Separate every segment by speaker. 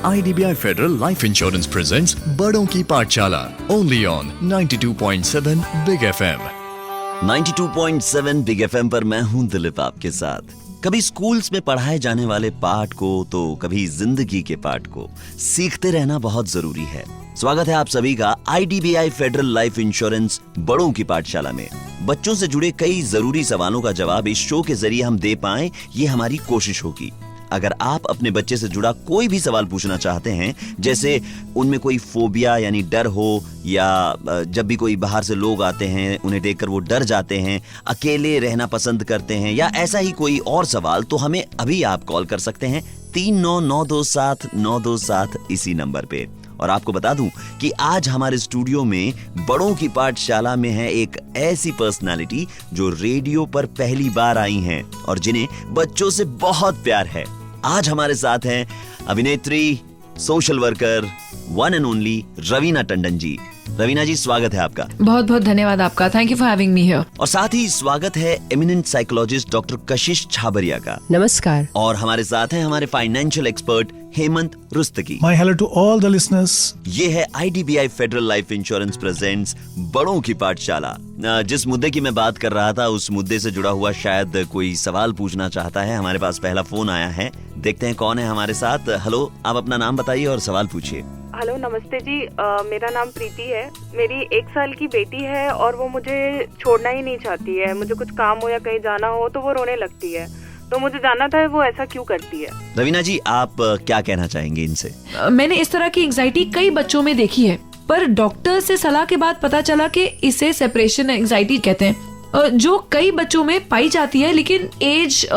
Speaker 1: IDBI Federal Life Insurance presents बड़ों की पाठशाला only on 92.7 Big FM।
Speaker 2: 92.7 big FM पर मैं हूं दिलीप आपके साथ। कभी स्कूल्स में पढ़ाए जाने वाले पाठ को तो कभी जिंदगी के पाठ को सीखते रहना बहुत जरूरी है। स्वागत है आप सभी का IDBI फेडरल लाइफ इंश्योरेंस बड़ों की पाठशाला में। बच्चों से जुड़े कई जरूरी सवालों का जवाब इस शो के जरिए हम दे पाएं, ये हमारी कोशिश होगी। अगर आप अपने बच्चे से जुड़ा कोई भी सवाल पूछना चाहते हैं, जैसे उनमें कोई फोबिया यानी डर हो, या जब भी कोई बाहर से लोग आते हैं उन्हें देखकर वो डर जाते हैं, अकेले रहना पसंद करते हैं, या ऐसा ही कोई और सवाल, तो हमें अभी आप कॉल कर सकते हैं 39927927 इसी नंबर पे। और आपको बता दूं कि आज हमारे स्टूडियो में बड़ों की पाठशाला में है एक ऐसी पर्सनालिटी जो रेडियो पर पहली बार आई हैं और जिन्हें बच्चों से बहुत प्यार है। आज हमारे साथ हैं अभिनेत्री, social worker, one and only Raveena Tandon ji. Raveena ji, स्वागत है आपका।
Speaker 3: बहुत बहुत धन्यवाद आपका। Thank you for having me here.
Speaker 2: और साथ ही स्वागत है एमिनेंट साइकोलॉजिस्ट डॉक्टर कशिश छाबरिया का।
Speaker 4: नमस्कार।
Speaker 2: और हमारे साथ हैं हमारे financial expert Hemant Rustagi.
Speaker 5: My hello to all the listeners.
Speaker 2: ये है IDBI Federal Life insurance presents बड़ों की पाठशाला। जिस मुद्दे की मैं बात कर रहा था उस मुद्दे से जुड़ा हुआ शायद कोई सवाल पूछना चाहता है। हमारे पास पहला फोन आया है, देखते हैं कौन है हमारे साथ। हेलो, आप अपना नाम बताइए और सवाल पूछिए।
Speaker 6: हेलो, नमस्ते जी। मेरा नाम प्रीति है। मेरी 1 साल की बेटी है और वो मुझे छोड़ना ही नहीं चाहती है। मुझे कुछ काम हो या कहीं जाना हो तो वो रोने लगती है। तो मुझे जानना था वो ऐसा क्यों करती है।
Speaker 2: रवीना जी, आप क्या कहना चाहेंगे इनसे?
Speaker 3: मैंने इस तरह की एंजाइटी कई बच्चों में देखी है, पर डॉक्टर से सलाह के बाद पता चला कि इसे सेपरेशन एंजाइटी कहते हैं, जो कई बच्चों में पाई जाती है, लेकिन एज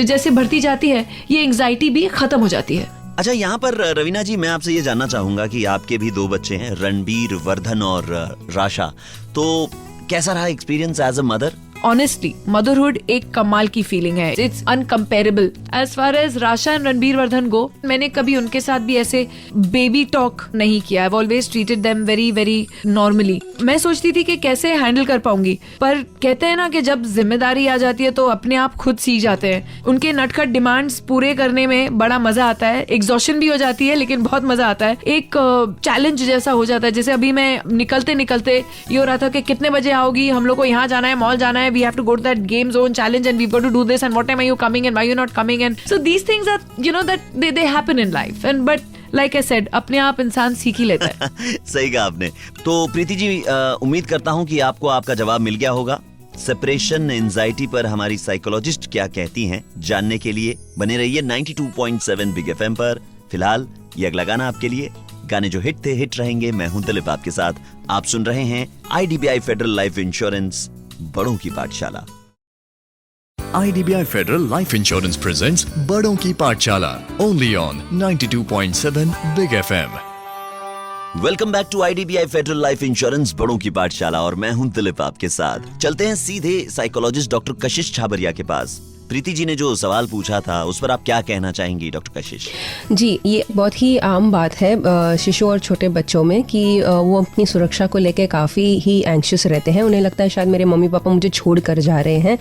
Speaker 3: जैसे बढ़ती जाती है ये एंजाइटी भी खत्म हो जाती है।
Speaker 2: अच्छा, यहाँ पर रवीना जी मैं आपसे ये जानना चाहूंगा कि आपके भी 2 बच्चे हैं, रणबीर वर्धन और राशा, तो कैसा रहा experience as a mother?
Speaker 3: Honestly motherhood एक कमाल की फीलिंग है। It's uncomparable. As far as Rasha and Ranbir Vardhan go, मैंने कभी उनके साथ भी ऐसे बेबी टॉक नहीं किया। I always treated them very very normally. मैं सोचती थी कि कैसे हैंडल कर पाऊंगी, पर कहते हैं ना कि जब जिम्मेदारी आ जाती है तो अपने आप खुद सीख जाते हैं। उनके नटखट डिमांड्स पूरे करने में बड़ा मजा आता है। एग्जॉशन भी हो जाती है लेकिन बहुत मजा आता है। एक चैलेंज जैसा हो जाता है। जैसे अभी मैं निकलते निकलते ये हो रहा था कि कितने बजे आओगी, हम लोग को यहाँ जाना है, मॉल जाना है, we have to go to that game zone challenge and we've got to do this and what time are you coming and why you're not coming, and so these things are, you know, that they happen in life, and but like I said, अपने आप इंसान सीख ही लेता है।
Speaker 2: सही कहा आपने। तो प्रीति जी, उम्मीद करता हूँ कि आपको आपका जवाब मिल गया होगा। सेपरेशन एंजाइटी पर हमारी साइकोलॉजिस्ट क्या कहती हैं, जानने के लिए बने रहिए 92.7 बिग एफएम पर। फिलहाल ये अगला गाना आपके लिए। गाने जो हिट थे हिट रहेंगे। मैं हूं दिलीप आपके साथ। आप सुन रहे हैं IDBI फेडरल लाइफ इंश्योरेंस बड़ों की पाठशाला।
Speaker 1: IDBI Federal Life Insurance presents बड़ों की पाठशाला only on 92.7 Big FM।
Speaker 2: Welcome back to IDBI Federal Life Insurance बड़ों की पाठशाला और मैं हूं दिलीप आपके साथ। चलते हैं सीधे साइकोलॉजिस्ट डॉक्टर कशिश छाबरिया के पास। प्रीति जी ने जो सवाल पूछा था उस पर आप क्या कहना चाहेंगी डॉक्टर कशिश?
Speaker 4: जी, ये बहुत ही आम बात है शिशु और छोटे बच्चों में कि वो अपनी सुरक्षा को लेकर काफ़ी ही एंग्शियस रहते हैं। उन्हें लगता है शायद मेरे मम्मी पापा मुझे छोड़ कर जा रहे हैं।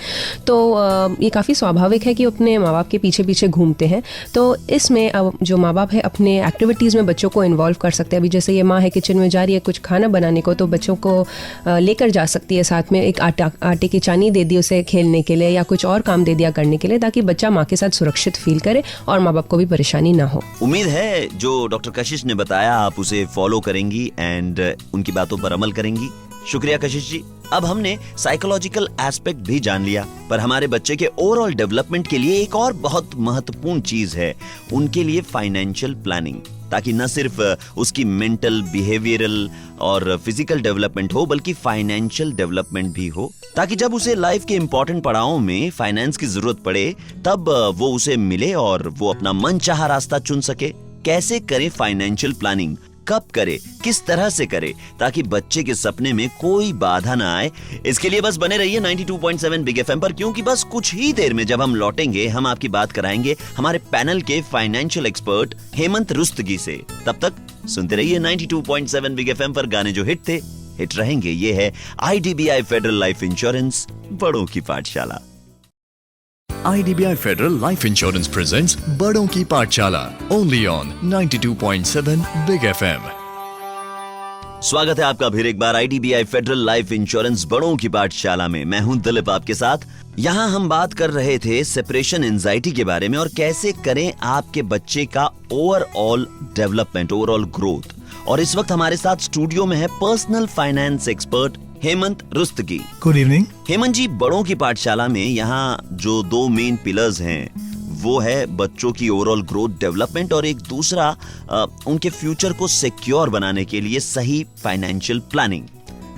Speaker 4: तो ये काफ़ी स्वाभाविक है कि अपने माँ बाप के पीछे पीछे घूमते हैं। तो इसमें जो माँ बाप है अपने एक्टिविटीज़ में बच्चों को इन्वॉल्व कर सकते हैं। अभी जैसे ये माँ है किचन में जा रही है कुछ खाना बनाने को, तो बच्चों को लेकर जा सकती है साथ में। एक आटे की चानी दे दी उसे खेलने के लिए या कुछ और काम दे दिया करने के लिए, ताकि बच्चा माँ के साथ सुरक्षित फील करे और माँ बाप को भी परेशानी ना हो।
Speaker 2: उम्मीद है जो डॉक्टर कशिश ने बताया आप उसे फॉलो करेंगी एंड उनकी बातों पर अमल करेंगी। शुक्रिया कशिश जी। अब हमने साइकोलॉजिकल एस्पेक्ट भी जान लिया, पर हमारे बच्चे के ओवरऑल डेवलपमेंट के लिए एक और बहुत महत्वपूर्ण चीज है उनके लिए फाइनेंशियल प्लानिंग, ताकि न सिर्फ उसकी मेंटल, बिहेवियरल और फिजिकल डेवलपमेंट हो बल्कि फाइनेंशियल डेवलपमेंट भी हो, ताकि जब उसे लाइफ के इंपॉर्टेंट पड़ावों में फाइनेंस की जरूरत पड़े तब वो उसे मिले और वो अपना मनचाहा रास्ता चुन सके। कैसे करे फाइनेंशियल प्लानिंग, कब करे, किस तरह से करे, ताकि बच्चे के सपने में कोई बाधा ना आए। इसके लिए बस बने रहिए 92.7 बिग एफएम पर, क्योंकि बस कुछ ही देर में जब हम लौटेंगे हम आपकी बात कराएंगे हमारे पैनल के फाइनेंशियल एक्सपर्ट हेमंत रुस्तगी से। तब तक सुनते रहिए 92.7 बिग एफएम पर। गाने जो हिट थे हिट रहेंगे। ये है IDBI फेडरल लाइफ इंश्योरेंस बड़ों की पाठशाला।
Speaker 1: IDBI Federal Life Insurance presents बड़ों की पाठशाला only on 92.7 Big FM।
Speaker 2: स्वागत है आपका फिर एक बार IDBI फेडरल लाइफ इंश्योरेंस बड़ों की पाठशाला में। मैं हूं दिलीप आपके साथ। यहाँ हम बात कर रहे थे सेपरेशन एंजाइटी के बारे में और कैसे करें आपके बच्चे का ओवरऑल डेवलपमेंट, ओवरऑल ग्रोथ। और इस वक्त हमारे साथ स्टूडियो में है personal finance expert Hemant Rustagi.
Speaker 5: Good evening.
Speaker 2: Hemant ji, बड़ों की पाठशाला में यहाँ जो दो मेन पिलर्स हैं वो है बच्चों की ओवरऑल ग्रोथ डेवलपमेंट और एक दूसरा उनके फ्यूचर को सिक्योर बनाने के लिए सही फाइनेंशियल प्लानिंग।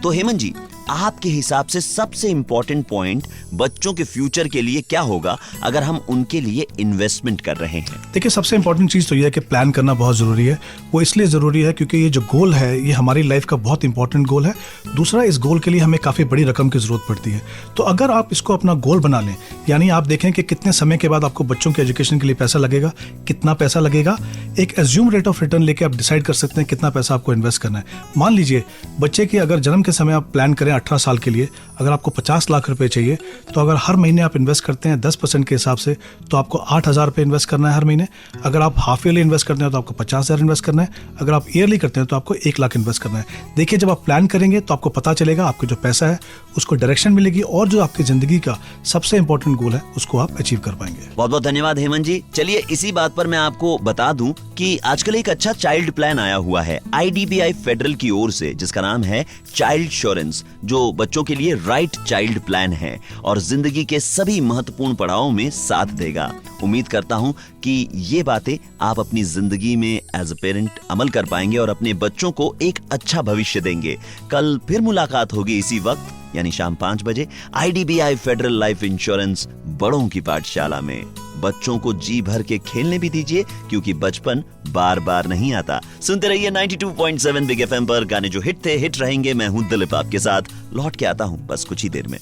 Speaker 2: तो हेमंत जी, आपके हिसाब से सबसे इंपॉर्टेंट पॉइंट बच्चों के फ्यूचर के लिए क्या होगा अगर हम उनके लिए इन्वेस्टमेंट कर रहे हैं?
Speaker 5: देखिए, सबसे इंपॉर्टेंट चीज़ तो यह है कि प्लान करना बहुत ज़रूरी है। वो इसलिए ज़रूरी है क्योंकि ये जो गोल है ये हमारी लाइफ का बहुत इंपॉर्टेंट गोल है। दूसरा, इस गोल के लिए हमें काफ़ी बड़ी रकम की ज़रूरत पड़ती है। तो अगर आप इसको अपना गोल बना लें, यानी आप देखें कि कितने समय के बाद आपको बच्चों के एजुकेशन के लिए पैसा लगेगा, कितना पैसा लगेगा, एक एज्यूम रेट ऑफ रिटर्न लेके आप डिसाइड कर सकते हैं कितना पैसा आपको इन्वेस्ट करना है। मान लीजिए बच्चे की अगर जन्म के समय आप प्लान करें 18 साल के लिए, अगर आपको 50 लाख रुपए चाहिए, तो अगर हर महीने आप इन्वेस्ट करते हैं 10% के हिसाब से, तो आपको 8,000 रुपये इन्वेस्ट करना है हर महीने। अगर आप हाफ ईयरली इन्वेस्ट करते हैं तो आपको 50,000 इन्वेस्ट करना है। अगर आप ईयरली करते हैं तो आपको 1 लाख इन्वेस्ट करना है। देखिए, जब आप प्लान करेंगे तो आपको पता चलेगा, आपको जो पैसा है उसको डायरेक्शन मिलेगी और जो आपकी जिंदगी का सबसे इंपॉर्टेंट गोल है उसको आप अचीव कर पाएंगे।
Speaker 2: बहुत बहुत धन्यवाद हेमंत जी। चलिए, इसी बात पर मैं आपको बता दूं कि आजकल एक अच्छा चाइल्ड प्लान आया हुआ है IDBI फेडरल की ओर से, जिसका नाम है चाइल्ड इंश्योरेंस, जो बच्चों के लिए राइट चाइल्ड प्लान है और जिंदगी के सभी महत्वपूर्ण पड़ावों में साथ देगा। उम्मीद करता हूं कि ये बातें आप अपनी जिंदगी में एज अ पेरेंट अमल कर पाएंगे और अपने बच्चों को एक अच्छा भविष्य देंगे। कल फिर मुलाकात होगी इसी वक्त, यानी शाम 5 बजे IDBI फेडरल लाइफ इंश्योरेंस बड़ों की पाठशाला में। बच्चों को जी भर के खेलने भी दीजिए, क्योंकि बचपन बार बार नहीं आता। सुनते रहिए 92.7 बिग FM पर। गाने जो हिट थे हिट रहेंगे। मैं हूं दिलीप आपके साथ। लौट के आता हूं बस कुछ ही देर में।